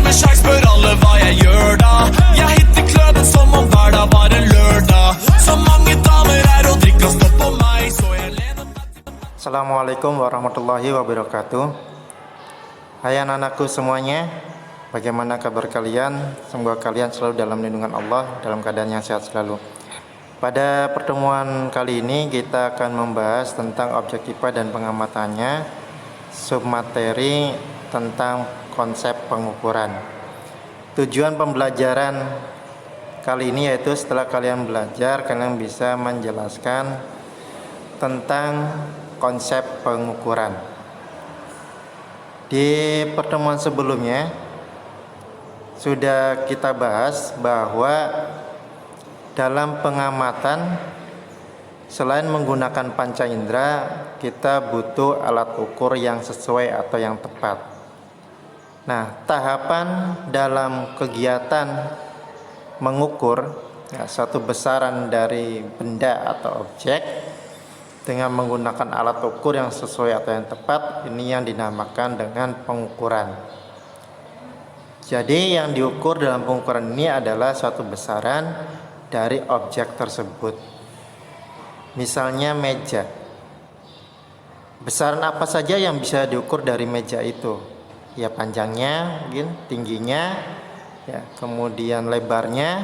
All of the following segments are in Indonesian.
med sjanse, spør alle hva jeg gjør da. Jeg hitter kløden som om hver dag var en lørdag. Så mange damer her og drikker stopp på meg, så jeg lener meg til. Assalamualaikum warahmatullahi wabarakatuh. Hai anak-anakku semuanya, bagaimana kabar kalian? Semoga kalian selalu dalam lindungan Allah, dalam keadaan yang sehat selalu. Pada pertemuan kali ini kita akan membahas tentang objek IPA dan pengamatannya, submateri tentang konsep pengukuran. Tujuan pembelajaran kali ini yaitu setelah kalian belajar, kalian bisa menjelaskan tentang konsep pengukuran. Di pertemuan sebelumnya sudah kita bahas bahwa dalam pengamatan selain menggunakan panca indera, kita butuh alat ukur yang sesuai atau yang tepat. Nah, tahapan dalam kegiatan mengukur suatu besaran dari benda atau objek dengan menggunakan alat ukur yang sesuai atau yang tepat, ini yang dinamakan dengan pengukuran. Jadi yang diukur dalam pengukuran ini adalah suatu besaran dari objek tersebut. Misalnya meja. Besaran apa saja yang bisa diukur dari meja itu? Ya, panjangnya, mungkin tingginya, ya, kemudian lebarnya.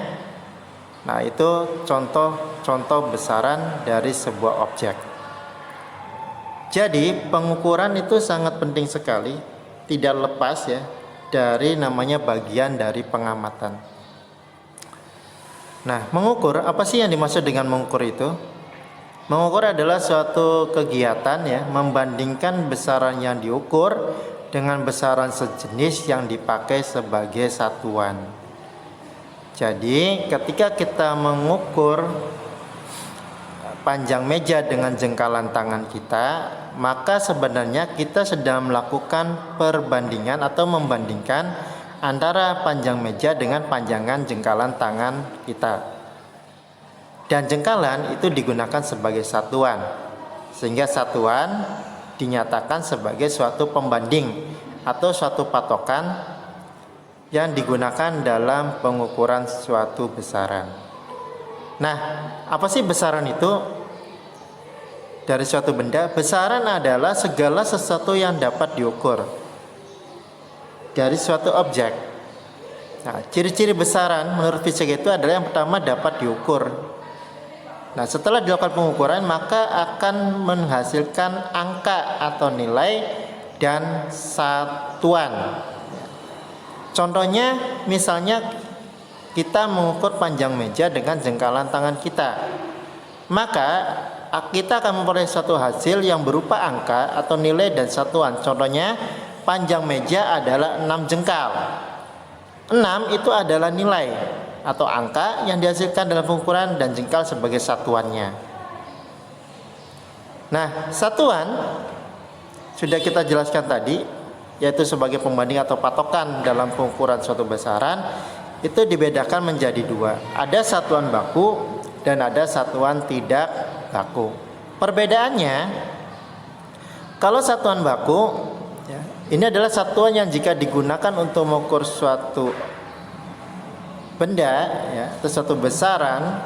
Nah, itu contoh besaran dari sebuah objek. Jadi pengukuran itu sangat penting sekali, tidak lepas ya dari namanya bagian dari pengamatan. Nah, mengukur, apa sih yang dimaksud dengan mengukur itu? Mengukur adalah suatu kegiatan ya, membandingkan besaran yang diukur dengan besaran sejenis yang dipakai sebagai satuan. Jadi ketika kita mengukur panjang meja dengan jengkalan tangan kita, maka sebenarnya kita sedang melakukan perbandingan atau membandingkan antara panjang meja dengan panjangan jengkalan tangan kita. Dan jengkalan itu digunakan sebagai satuan, sehingga satuan dinyatakan sebagai suatu pembanding atau suatu patokan yang digunakan dalam pengukuran suatu besaran. Nah, apa sih besaran itu? Dari suatu benda, besaran adalah segala sesuatu yang dapat diukur dari suatu objek. Nah, ciri-ciri besaran menurut fisika itu adalah yang pertama dapat diukur. Nah, setelah dilakukan pengukuran maka akan menghasilkan angka atau nilai dan satuan. Contohnya, misalnya kita mengukur panjang meja dengan jengkalan tangan kita, maka kita akan memperoleh suatu hasil yang berupa angka atau nilai dan satuan. Contohnya, panjang meja adalah 6 jengkal. 6 itu adalah nilai atau angka yang dihasilkan dalam pengukuran dan jengkal sebagai satuannya. Nah, satuan sudah kita jelaskan tadi, yaitu sebagai pembanding atau patokan dalam pengukuran suatu besaran. Itu dibedakan menjadi dua. Ada satuan baku dan ada satuan tidak baku. Perbedaannya, kalau satuan baku ya, ini adalah satuan yang jika digunakan untuk mengukur suatu benda ya, atau suatu besaran,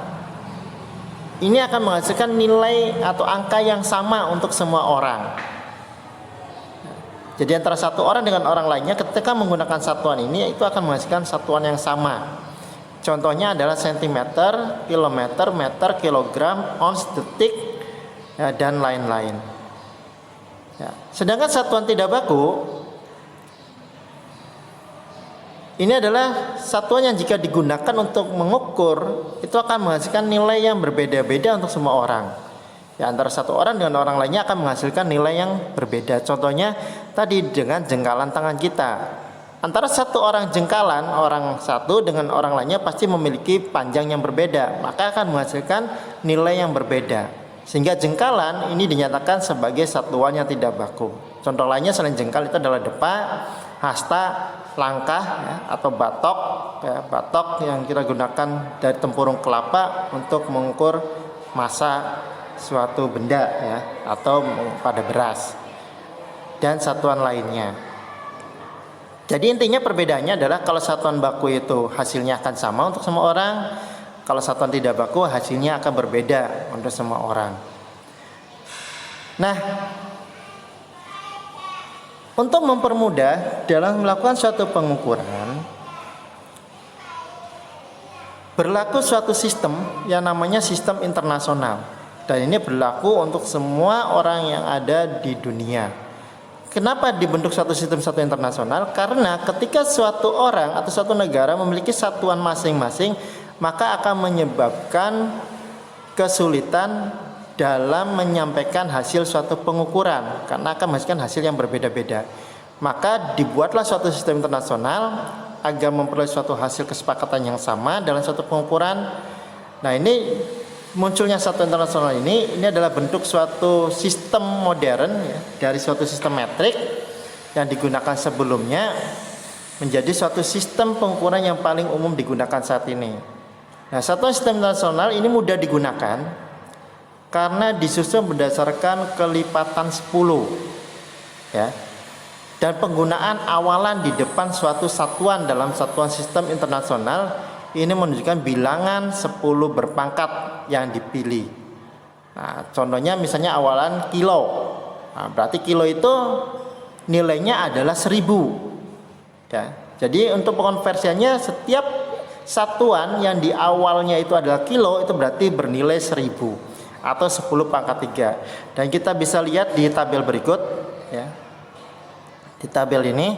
ini akan menghasilkan nilai atau angka yang sama untuk semua orang. Jadi antara satu orang dengan orang lainnya ketika menggunakan satuan ini itu akan menghasilkan satuan yang sama. Contohnya adalah sentimeter, kilometer, meter, kilogram, ons, detik, ya, dan lain-lain. Ya. Sedangkan satuan tidak baku ini adalah satuan yang jika digunakan untuk mengukur itu akan menghasilkan nilai yang berbeda-beda untuk semua orang. Ya, antara satu orang dengan orang lainnya akan menghasilkan nilai yang berbeda. Contohnya tadi dengan jengkalan tangan kita. Antara satu orang jengkalan, orang satu dengan orang lainnya pasti memiliki panjang yang berbeda, maka akan menghasilkan nilai yang berbeda. Sehingga jengkalan ini dinyatakan sebagai satuan yang tidak baku. Contoh lainnya selain jengkal itu adalah depa, hasta, langkah ya, atau batok. Ya, batok yang kita gunakan dari tempurung kelapa untuk mengukur massa suatu benda ya, atau pada beras dan satuan lainnya. Jadi intinya perbedaannya adalah kalau satuan baku itu hasilnya akan sama untuk semua orang, kalau satuan tidak baku hasilnya akan berbeda untuk semua orang. Nah, untuk mempermudah dalam melakukan suatu pengukuran, berlaku suatu sistem yang namanya sistem internasional. Dan ini berlaku untuk semua orang yang ada di dunia. Kenapa dibentuk suatu sistem satu internasional? Karena ketika suatu orang atau suatu negara memiliki satuan masing-masing, maka akan menyebabkan kesulitan dalam menyampaikan hasil suatu pengukuran, karena akan menghasilkan hasil yang berbeda-beda. Maka dibuatlah suatu sistem internasional agar memperoleh suatu hasil kesepakatan yang sama dalam suatu pengukuran. Nah, ini munculnya satu internasional ini adalah bentuk suatu sistem modern ya, dari suatu sistem metrik yang digunakan sebelumnya menjadi suatu sistem pengukuran yang paling umum digunakan saat ini. Nah, satu sistem internasional ini mudah digunakan karena disusun berdasarkan kelipatan 10 ya. Dan penggunaan awalan di depan suatu satuan dalam satuan sistem internasional ini menunjukkan bilangan 10 berpangkat yang dipilih. Nah, contohnya misalnya awalan kilo. Nah, berarti kilo itu nilainya adalah 1000. Ya. Jadi untuk pengonversiannya setiap satuan yang di awalnya itu adalah kilo itu berarti bernilai 1000 atau 10 pangkat 3. Dan kita bisa lihat di tabel berikut ya. Di tabel ini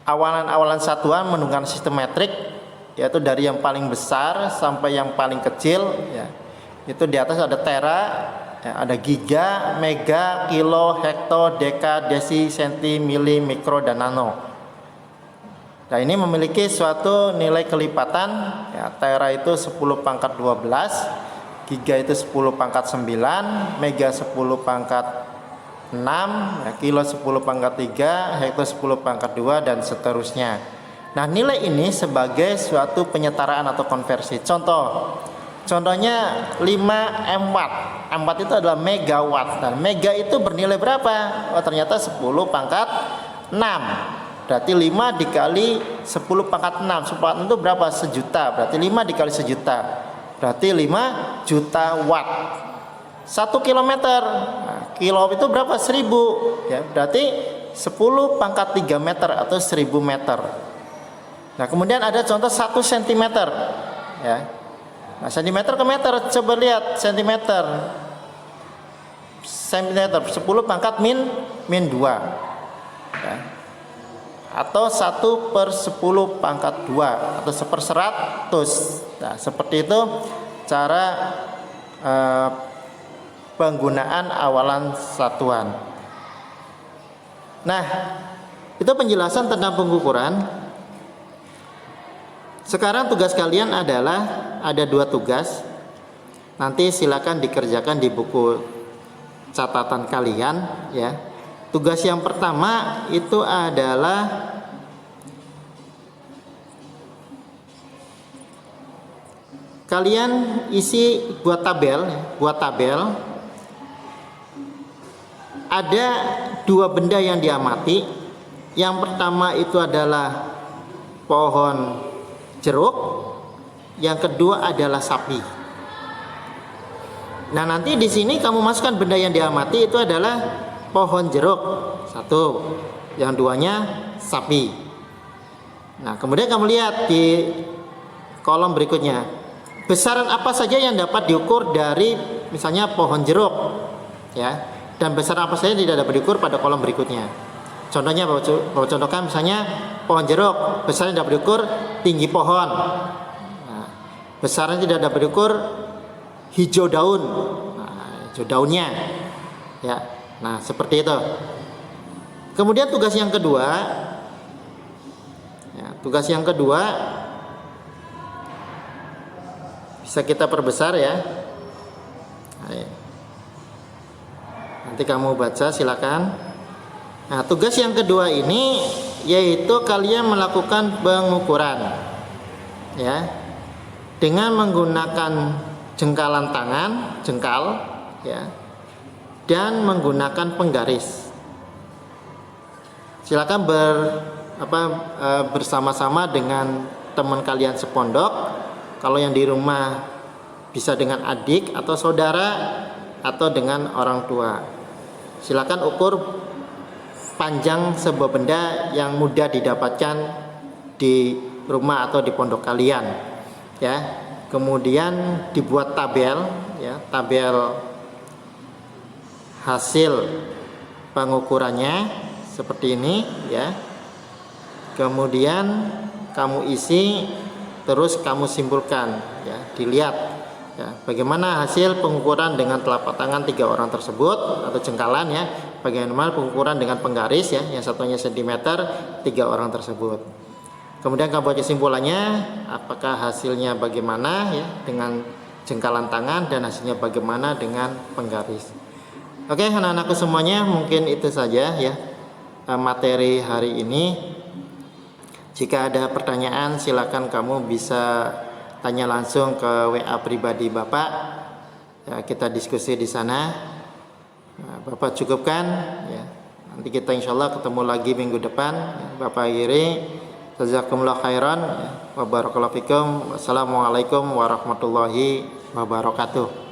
awalan-awalan satuan menggunakan sistem metrik, yaitu dari yang paling besar sampai yang paling kecil ya. Itu di atas ada tera ya, ada giga, mega, kilo, hekto, deka, desi, senti, mili, mikro, dan nano. Nah, ini memiliki suatu nilai kelipatan ya, tera itu 10 pangkat 12, giga itu 10 pangkat 9, mega 10 pangkat 6, ya, kilo 10 pangkat 3, hekto 10 pangkat 2, dan seterusnya. Nah, nilai ini sebagai suatu penyetaraan atau konversi. Contohnya 5 M watt. M watt itu adalah megawatt. Dan mega itu bernilai berapa? Oh, ternyata 10 pangkat 6. Berarti 5 dikali 10 pangkat 6. 10 pangkat 6 itu berapa? Sejuta. Berarti 5 dikali sejuta. Berarti 5 juta watt. 1 kilometer. Nah, kilo itu berapa? 1000 ya. Berarti 10 pangkat 3 meter atau 1000 meter. Nah, kemudian ada contoh 1 cm ya. Nah, sentimeter ke meter, coba lihat sentimeter. Sentimeter 10 pangkat min 2 ya. Atau 1 per 10 pangkat 2 atau 1/100. Nah, seperti itu cara penggunaan awalan satuan. Nah, itu penjelasan tentang pengukuran. Sekarang tugas kalian adalah ada 2 tugas. Nanti silakan dikerjakan di buku catatan kalian ya. Tugas yang pertama itu adalah kalian isi buat tabel. Ada 2 benda yang diamati. Yang pertama itu adalah pohon jeruk, yang kedua adalah sapi. Nah, nanti di sini kamu masukkan benda yang diamati itu adalah pohon jeruk 1, yang 2-nya sapi. Nah, kemudian kamu lihat di kolom berikutnya, besaran apa saja yang dapat diukur dari misalnya pohon jeruk ya, dan besaran apa saja tidak dapat diukur pada kolom berikutnya. Contohnya Bapak contohkan misalnya pohon jeruk, besaran dapat diukur tinggi pohon. Nah, besaran tidak dapat diukur hijau daun. Nah, hijau daunnya. Ya. Nah, seperti itu. Kemudian tugas yang kedua. Ya, tugas yang kedua bisa kita perbesar ya. Nanti kamu baca silakan. Nah, tugas yang kedua ini yaitu kalian melakukan pengukuran ya dengan menggunakan jengkalan tangan, jengkal ya, dan menggunakan penggaris. Silakan bersama-sama dengan teman kalian sepondok. Kalau yang di rumah bisa dengan adik atau saudara atau dengan orang tua. Silakan ukur panjang sebuah benda yang mudah didapatkan di rumah atau di pondok kalian, ya. Kemudian dibuat tabel, ya, tabel hasil pengukurannya seperti ini, ya. Kemudian kamu isi, terus kamu simpulkan, ya, dilihat, ya, bagaimana hasil pengukuran dengan telapak tangan 3 orang tersebut atau jengkalan, ya. Bagaimana pengukuran dengan penggaris, ya, yang satunya sentimeter 3 orang tersebut. Kemudian kamu buat kesimpulannya, apakah hasilnya bagaimana, ya, dengan jengkalan tangan dan hasilnya bagaimana dengan penggaris. Oke, anak-anakku semuanya, mungkin itu saja, ya, materi hari ini. Jika ada pertanyaan, silakan kamu bisa tanya langsung ke WA pribadi Bapak, ya, kita diskusi di sana. Nah, Bapak cukupkan, ya. Nanti kita insya Allah ketemu lagi minggu depan. Bapak akhiri, jazakumullah khairan, wa barakallahu fikum. Wassalamualaikum warahmatullahi wabarakatuh.